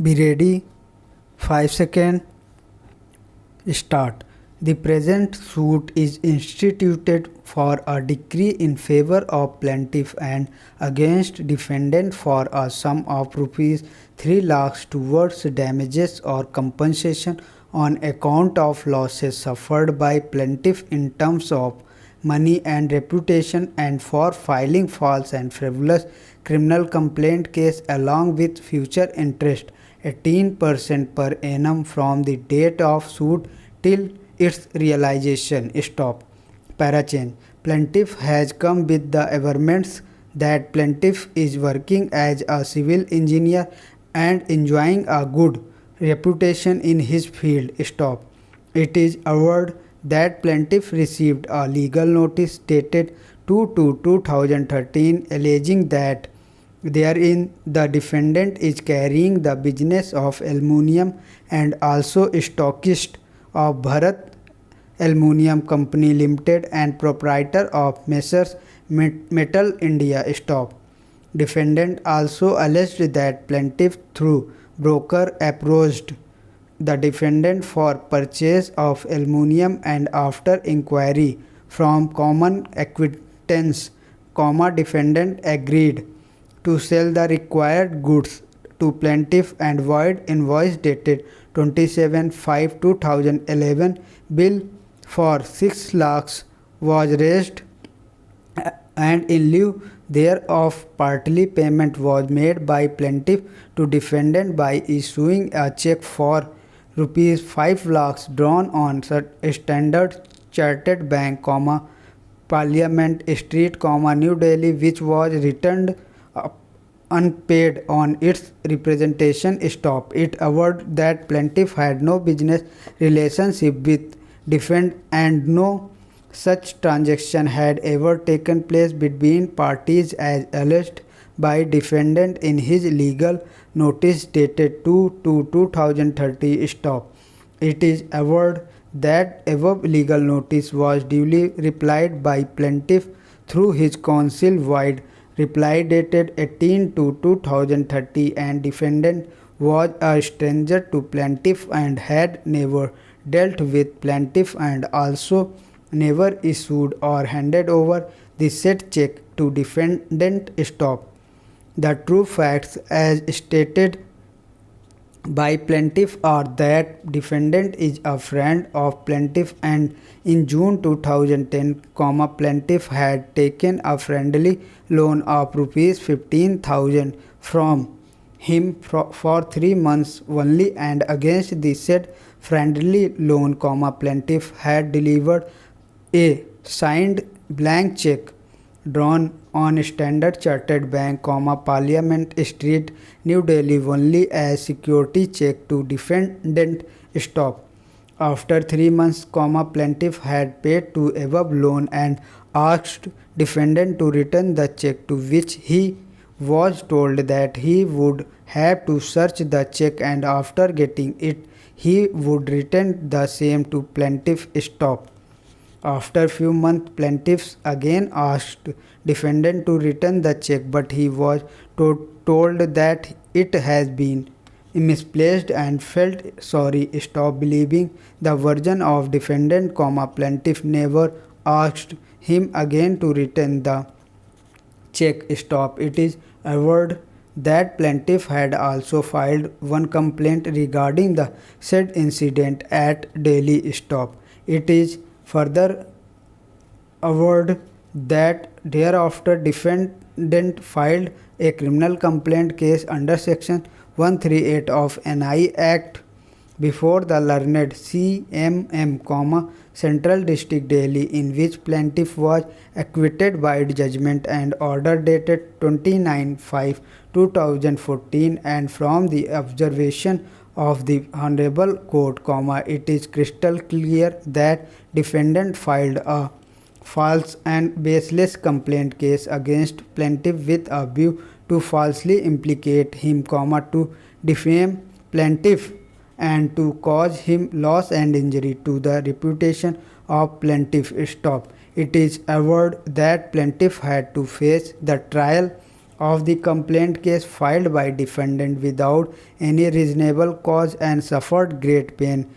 Be ready. 5 seconds. Start. The present suit is instituted for a decree in favor of plaintiff and against defendant for a sum of rupees 3 lakhs towards damages or compensation on account of losses suffered by plaintiff in terms of money and reputation, and for filing false and frivolous criminal complaint case along with future interest 18% per annum from the date of suit till its realization. Stop. Para change. Plaintiff has come with the averments that plaintiff is working as a civil engineer and enjoying a good reputation in his field. Stop. It is averred that plaintiff received a legal notice dated 2/2/2013 alleging that therein the defendant is carrying the business of aluminium and also stockist of Bharat Aluminium Company Limited and proprietor of Messrs Metal India. Stop. Defendant also alleged that plaintiff through broker approached the defendant for purchase of aluminium, and after inquiry from common acquaintance, defendant agreed to sell the required goods to plaintiff, and void invoice dated 27/5/2011 bill for 6 lakhs was raised, and in lieu thereof partly payment was made by plaintiff to defendant by issuing a check for rupees 5 lakhs drawn on Standard Chartered Bank, Parliament Street, New Delhi, which was returned unpaid on its representation. Stop. It averred that plaintiff had no business relationship with defendant and no such transaction had ever taken place between parties as alleged by defendant in his legal notice dated 2/2/2030. Stop. It is averred that above legal notice was duly replied by plaintiff through his counsel void reply dated 18/2/2030, and defendant was a stranger to plaintiff and had never dealt with plaintiff and also never issued or handed over the said check to defendant. Stop. The true facts as stated by plaintiff are that defendant is a friend of plaintiff, and in June 2010, plaintiff had taken a friendly loan of rupees 15,000 from him for 3 months only, and against the said friendly loan, plaintiff had delivered a signed blank check drawn on Standard Chartered Bank, Parliament Street, New Delhi only as security check to defendant. Stop. After 3 months, plaintiff had paid to above loan and asked defendant to return the check, to which he was told that he would have to search the check, and after getting it he would return the same to plaintiff. Stop. After few months, plaintiffs again asked defendant to return the check, but he was told that it has been misplaced and felt sorry. Stop. Believing the version of defendant, plaintiff never asked him again to return the check. Stop. It is averred that plaintiff had also filed one complaint regarding the said incident at Delhi. Stop. It is further averred that thereafter defendant filed a criminal complaint case under section 138 of NI Act before the learned CMM, Central District Delhi, in which plaintiff was acquitted by judgment and order dated 29/5/2014, and from the observation of the Honorable Court, it is crystal clear that defendant filed a false and baseless complaint case against plaintiff with a view to falsely implicate him, to defame plaintiff and to cause him loss and injury to the reputation of plaintiff. Stop. It is averred that plaintiff had to face the trial of the complaint case filed by defendant without any reasonable cause and suffered great pain,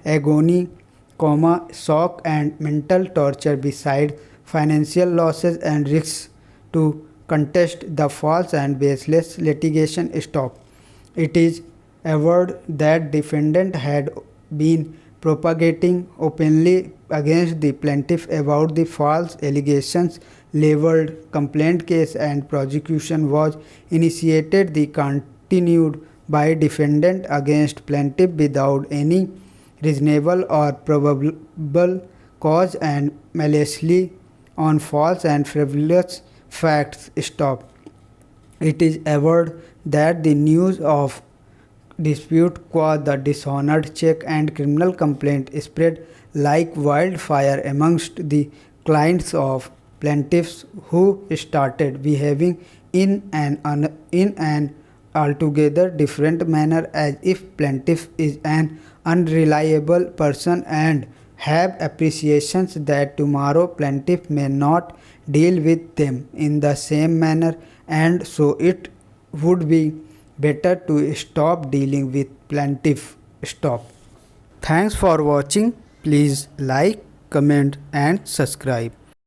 agony, shock and mental torture besides financial losses and risks to contest the false and baseless litigation stop. It is averred that defendant had been propagating openly against the plaintiff about the false allegations leveled complaint case and prosecution was initiated the continued by defendant against plaintiff without any reasonable or probable cause and maliciously on false and frivolous facts stop. It is averred that the news of dispute caused the dishonored check and criminal complaint spread like wildfire amongst the clients of plaintiffs who started behaving in an altogether different manner as if plaintiff is an unreliable person and have appreciations that tomorrow plaintiff may not deal with them in the same manner and so it would be better to stop dealing with plaintiff. Stop. Thanks for watching. Please like, comment and subscribe.